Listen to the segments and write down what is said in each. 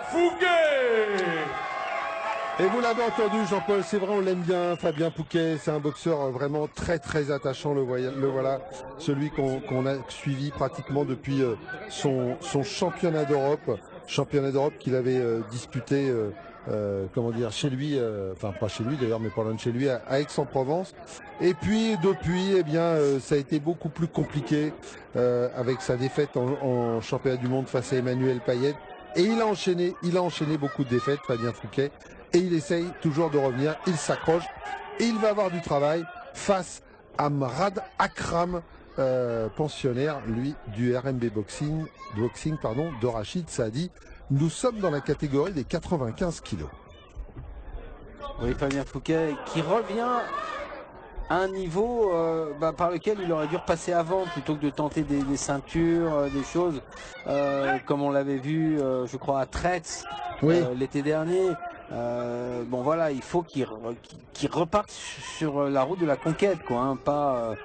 Fouquet. Et vous l'avez entendu, Jean-Paul, c'est vrai, on l'aime bien, Fabien Fouquet, c'est un boxeur vraiment très attachant, le voilà, celui qu'on a suivi pratiquement depuis son championnat d'Europe qu'il avait disputé, comment dire, chez lui, enfin pas chez lui d'ailleurs, mais pas loin de chez lui, à Aix-en-Provence. Et puis depuis, eh bien, ça a été beaucoup plus compliqué avec sa défaite en championnat du monde face à Emmanuel Payet. Et il a enchaîné beaucoup de défaites, Fabien Fouquet. Et il essaye toujours de revenir, il s'accroche et il va avoir du travail face à Mrad Akram, pensionnaire, lui, du RMB Boxing de Rachid Saadi. Nous sommes dans la catégorie des 95 kilos. Oui, Fabien Fouquet qui revient à un niveau par lequel il aurait dû repasser avant plutôt que de tenter des ceintures, des choses comme on l'avait vu, je crois, à Traits l'été dernier. Bon voilà, il faut qu'il reparte sur la route de la conquête, quoi, hein, pas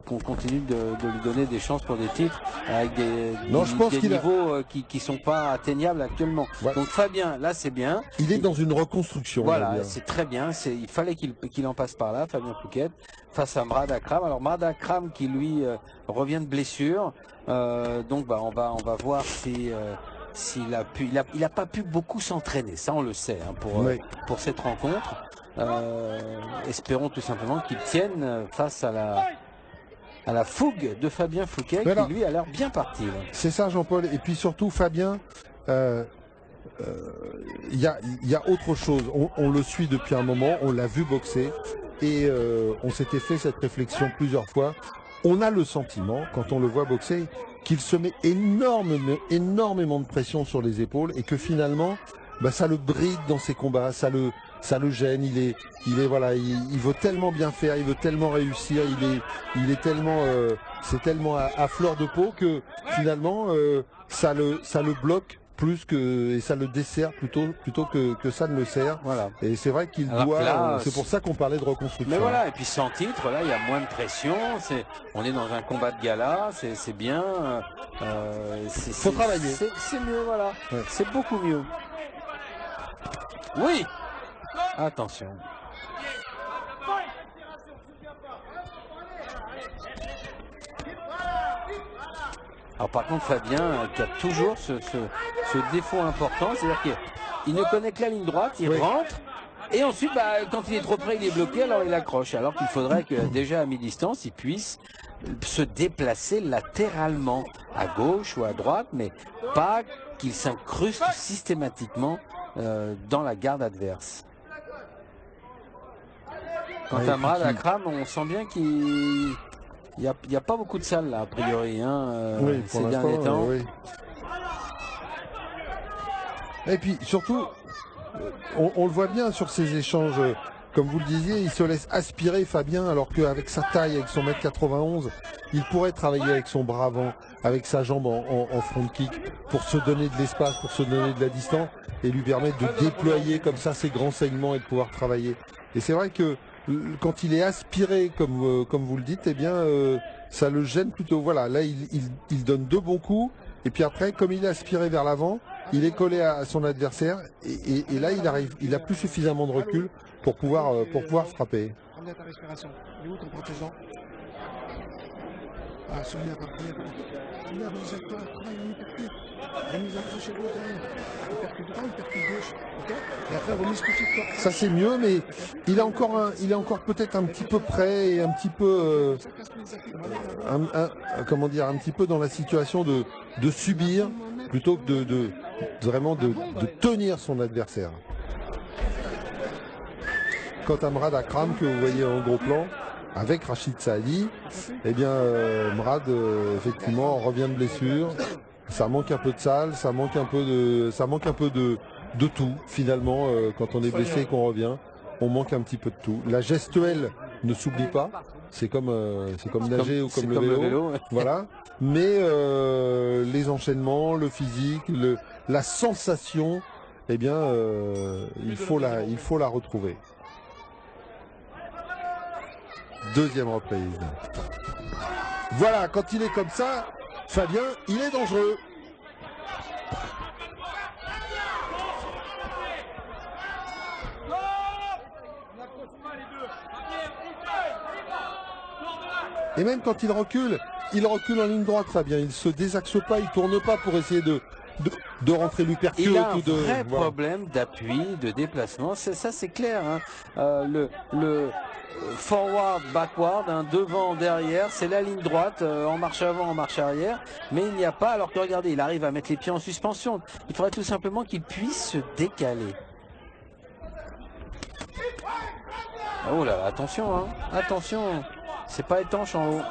qu'on continue de lui donner des chances pour des titres avec des niveaux qui sont pas atteignables actuellement. Ouais. Donc Fabien, là c'est bien. Il est dans une reconstruction. Voilà, c'est très bien. Il fallait qu'il en passe par là, Fabien Fouquet, face à Mrad Akram. Alors Mrad Akram qui lui revient de blessure. Donc on va voir si s'il a pu, il a pas pu beaucoup s'entraîner, ça on le sait, hein, pour cette rencontre. Espérons tout simplement qu'il tienne face à la fougue de Fabien Fouquet, qui lui a l'air bien parti. C'est ça, Jean-Paul. Et puis surtout, Fabien, il y a autre chose. On le suit depuis un moment, on l'a vu boxer et on s'était fait cette réflexion plusieurs fois. On a le sentiment, quand on le voit boxer, qu'il se met énormément de pression sur les épaules et que finalement, ça le bride dans ses combats, ça le gêne. Il veut tellement bien faire, il veut tellement réussir, il est tellement, c'est tellement à fleur de peau que finalement, ça le bloque plus que, et ça le dessert plutôt que ça ne le sert. Voilà. Et c'est vrai qu'il doit, c'est pour ça qu'on parlait de reconstruction. Mais voilà, et puis sans titre, là il y a moins de pression, on est dans un combat de gala, c'est bien. Faut travailler. C'est mieux, voilà. Ouais. C'est beaucoup mieux. Oui. Attention. Alors par contre Fabien qui a toujours ce défaut important, c'est-à-dire qu'il ne connaît que la ligne droite, il rentre et ensuite quand il est trop près il est bloqué, alors il accroche, alors qu'il faudrait que déjà à mi-distance il puisse se déplacer latéralement à gauche ou à droite, mais pas qu'il s'incruste systématiquement dans la garde adverse. Quant à Mrad Akram, on sent bien qu'il n'y a pas beaucoup de salles là, a priori, ces derniers temps. Oui. Et puis surtout, on le voit bien sur ces échanges, comme vous le disiez, il se laisse aspirer Fabien, alors qu'avec sa taille, avec son 1m91, il pourrait travailler avec son bras avant, avec sa jambe en front kick, pour se donner de l'espace, pour se donner de la distance, et lui permettre de déployer comme ça ses grands segments et de pouvoir travailler. Et c'est vrai que quand il est aspiré, comme vous le dites, eh bien, ça le gêne plutôt. Voilà, là, il donne deux bons coups, et puis après, comme il est aspiré vers l'avant, il est collé à son adversaire, et là, il a plus suffisamment de recul pour pouvoir frapper. Prends bien ta respiration. Il est où ton protègeant? Ah, souviens pas, toi, travaille en hypercute. Remise accrochée gauche derrière. Hypercute droit, hypercute gauche. Ok? Et après, remise couchée de toi. Ça c'est mieux, mais il est encore peut-être un petit peu près et un petit peu, comment dire, un petit peu dans la situation de subir plutôt que vraiment de tenir son adversaire. Quant à Mrad Akram, que vous voyez en gros plan, avec Rachid Saadi, eh bien Mrad effectivement revient de blessure, ça manque un peu de salle, ça manque un peu de tout finalement. Quand on est blessé et qu'on revient, on manque un petit peu de tout. La gestuelle ne s'oublie pas, c'est comme nager ou comme le vélo, voilà. Mais les enchaînements, le physique, la sensation, eh bien il faut la retrouver. Deuxième reprise. Voilà, quand il est comme ça, Fabien, il est dangereux. Et même quand il recule en ligne droite, Fabien. Il se désaxe pas, il tourne pas pour essayer de rentrer l'uppercut. Il a un ou de vrai voilà. problème d'appui, de déplacement. Ça, c'est clair. Hein. Le forward, backward, hein, devant, derrière, c'est la ligne droite, en marche avant, en marche arrière. Mais il n'y a pas, alors que regardez, il arrive à mettre les pieds en suspension. Il faudrait tout simplement qu'il puisse se décaler. Oh là là, attention, hein, attention. C'est pas étanche en haut.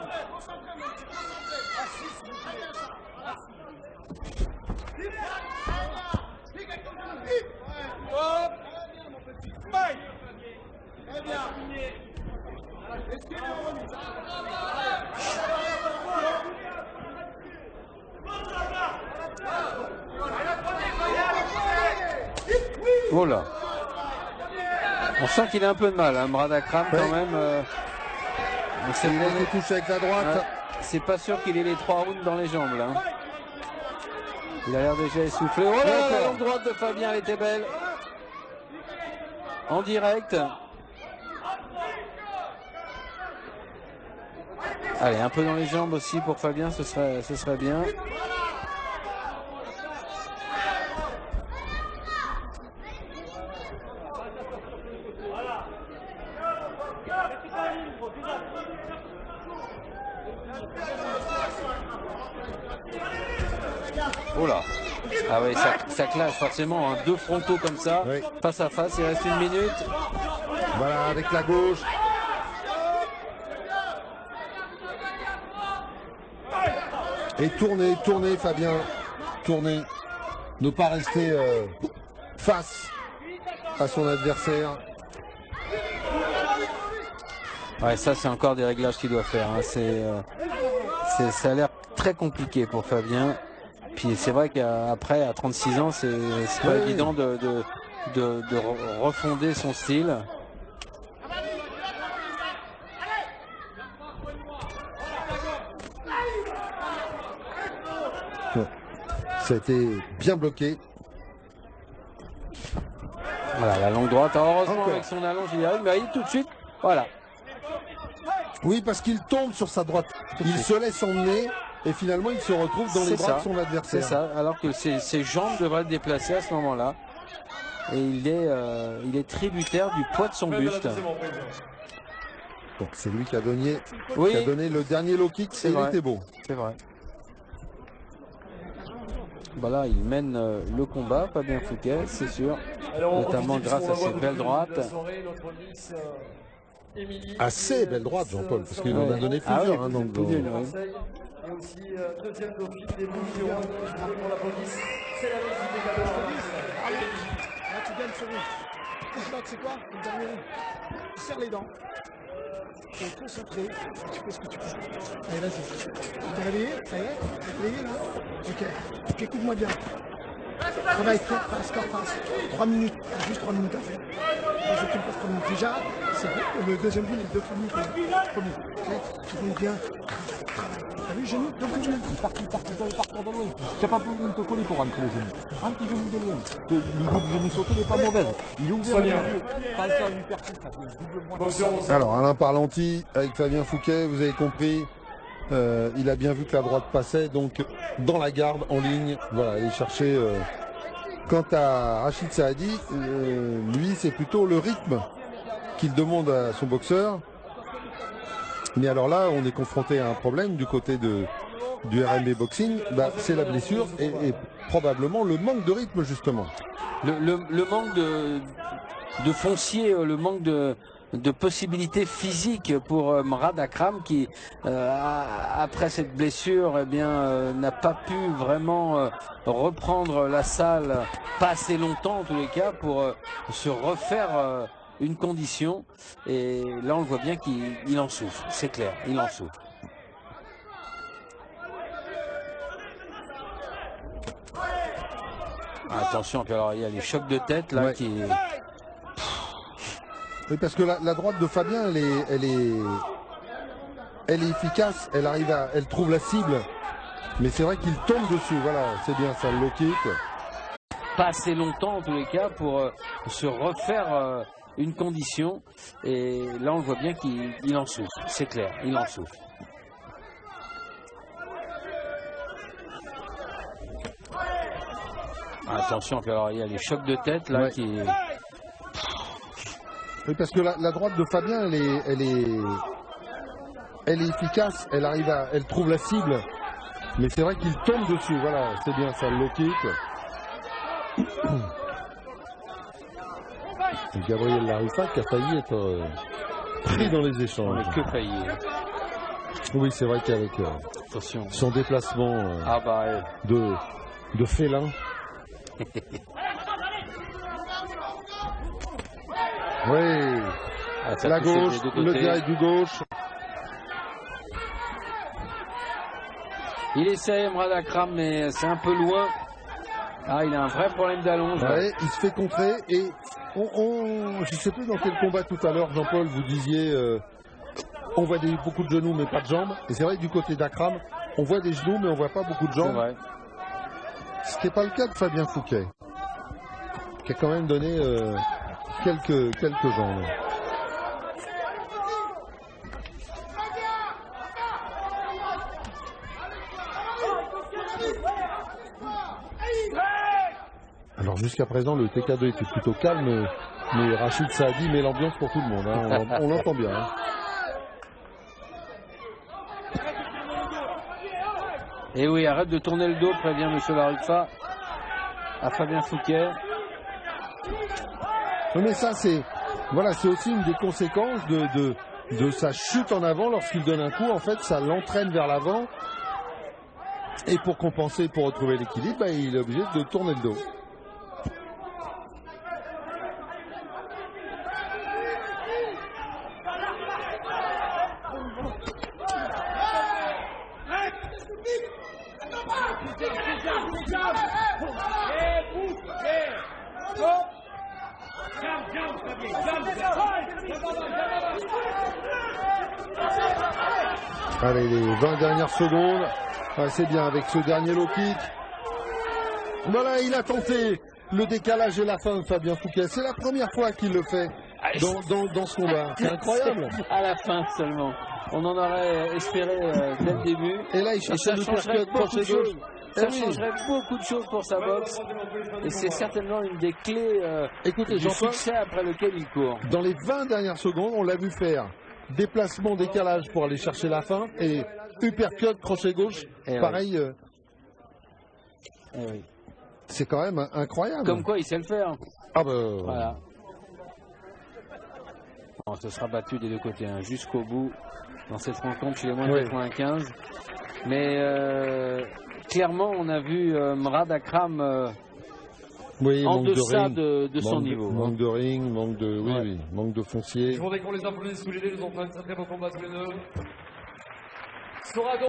Oh là. On sent qu'il a un peu de mal, hein, Mrad Akram quand même. Il a été touché avec la droite. C'est pas sûr qu'il ait les 3 rounds dans les jambes là. Il a l'air déjà essoufflé. Oh là, la longue droite de Fabien, elle était belle. En direct. Allez, un peu dans les jambes aussi pour Fabien, ce serait bien. Oh là. Ah oui, ça clash forcément, hein. Deux frontaux comme ça, oui. Face à face, il reste 1 minute. Voilà, avec la gauche. Et tournez Fabien, tournez. Ne pas rester face à son adversaire. Ouais, ça c'est encore des réglages qu'il doit faire. Hein. Ça a l'air très compliqué pour Fabien. Puis c'est vrai qu'après, à 36 ans, c'est pas évident de refonder son style. Ça a été bien bloqué. Voilà, la longue droite. Heureusement, avec son allonge, il arrive. Mais tout de suite, voilà. Oui, parce qu'il tombe sur sa droite. Il se laisse emmener. Et finalement, il se retrouve dans les bras de son adversaire. C'est ça, alors que ses jambes devraient être déplacées à ce moment-là. Et il est tributaire du poids de son buste. Donc c'est lui qui a donné le dernier low kick, et il était beau. C'est vrai. Bah là, il mène le combat, Fabien Fouquet, c'est sûr. Alors, notamment grâce à ses belles droites. Assez belle droite, Jean-Paul, parce qu'il en a donné plusieurs. Et aussi deuxième Dauphine des Bouches pour la police. C'est la musique des cadeaux. Là tu gagnes ce round. C'est quoi? Le dernier round. Tu serres les dents. Tu es concentré. Tu fais ce que tu peux. Allez, vas-y. T'es réveillé? Ça y est? T'es réveillé là? Ok. Ok, écoute-moi bien. Travaille score passe. 3 minutes. Juste 3 minutes à faire. Moi, je te passe 3 minutes. Déjà, c'est le deuxième round, il est 2 minutes. Premier. Ok? Tu roules bien. T'as vu le genou? Donc le genou. Il part de loin. Tu n'as pas besoin de te coller pour rentrer le genou. Un petit genou de loin. L'idée du genou sauté n'est pas mauvaise. Il est ouvert les yeux. Pas le faire l'hypercute, ça fait double. Alors Alain Parlanti avec Fabien Fouquet, vous avez compris. Il a bien vu que la droite passait, donc dans la garde, en ligne, voilà, aller chercher. Quant à Rachid Saadi, lui, c'est plutôt le rythme qu'il demande à son boxeur. Mais alors là, on est confronté à un problème du côté du RMB Boxing, c'est la blessure et probablement le manque de rythme, justement. Le manque de foncier, le manque de possibilités physiques pour Mrad Akram qui, après cette blessure, eh bien, n'a pas pu vraiment reprendre la salle, pas assez longtemps en tous les cas, pour se refaire une condition. Et là, on le voit bien qu'il en souffre, c'est clair, il en souffre. Attention, puis alors il y a les chocs de tête là qui... Oui, parce que la droite de Fabien, elle est efficace, elle trouve la cible. Mais c'est vrai qu'il tombe dessus, voilà, c'est bien ça, le low kick. Pas assez longtemps en tous les cas pour se refaire une condition. Et là, on le voit bien qu'il en souffre, c'est clair, il en souffre. Attention, alors il y a les chocs de tête là Ouais. qui. Oui, parce que la droite de Fabien, elle est efficace, elle trouve la cible. Mais c'est vrai qu'il tombe dessus, voilà, c'est bien ça, le low kick. Et Gabriel Larissa qui a failli être pris dans les On échanges. est que failli. Oui, c'est vrai qu'avec Attention. son déplacement Ah bah de félin. Oui, ça la poussait des gauche, deux le côtés. direct du gauche. Il essaie Mrad Akram, mais c'est un peu loin. Ah, il a un vrai problème d'allonge. Ouais, il se fait contrer et je sais plus dans quel combat tout à l'heure, Jean-Paul, vous disiez on voit beaucoup de genoux mais pas de jambes. Et c'est vrai que du côté d'Akram, on voit des genoux mais on voit pas beaucoup de C'est jambes. vrai. Ce qui n'est pas le cas de Fabien Fouquet, qui a quand même donné quelques jambes. Alors jusqu'à présent, le TK2 était plutôt calme, mais Rachid Saadi met l'ambiance pour tout le monde. Hein. On l'entend bien. Hein. Et oui, arrête de tourner le dos, prévient M. Larutfa à Fabien Fouquet. Oui, mais ça, c'est aussi une des conséquences de sa chute en avant lorsqu'il donne un coup. En fait, ça l'entraîne vers l'avant. Et pour compenser, pour retrouver l'équilibre, bah, il est obligé de tourner le dos. Allez, les 20 dernières secondes. Ouais, c'est bien avec ce dernier low kick. Voilà, il a tenté le décalage et la fin de Fabien Fouquet. C'est la première fois qu'il le fait dans ce combat. C'est incroyable. À la fin seulement. On en aurait espéré dès le début. Et là, il cherche ça le changerait percut beaucoup de crochet gauche. choses. Ça changerait beaucoup de choses pour sa boxe. Et c'est certainement une des clés Écoutez, du Jean-Paul, succès après lequel il court. dans les 20 dernières secondes, on l'a vu faire déplacement, décalage pour aller chercher la fin et uppercut, crochet gauche. Et pareil, Eh oui. c'est quand même incroyable. Comme quoi il sait le faire. Ah bah, Voilà. Bon, ce sera battu des deux côtés, hein, jusqu'au bout dans cette rencontre chez les moins de Oui. 95. Mais clairement, on a vu Mrad Akram oui, en manque de deçà ring. de son niveau. Manque de ring, manque de, oui, Ouais. oui, manque de foncier. Je voudrais qu'on les applaudisse tous les deux, ils ont fait un très beau combat tous les deux. Sera donc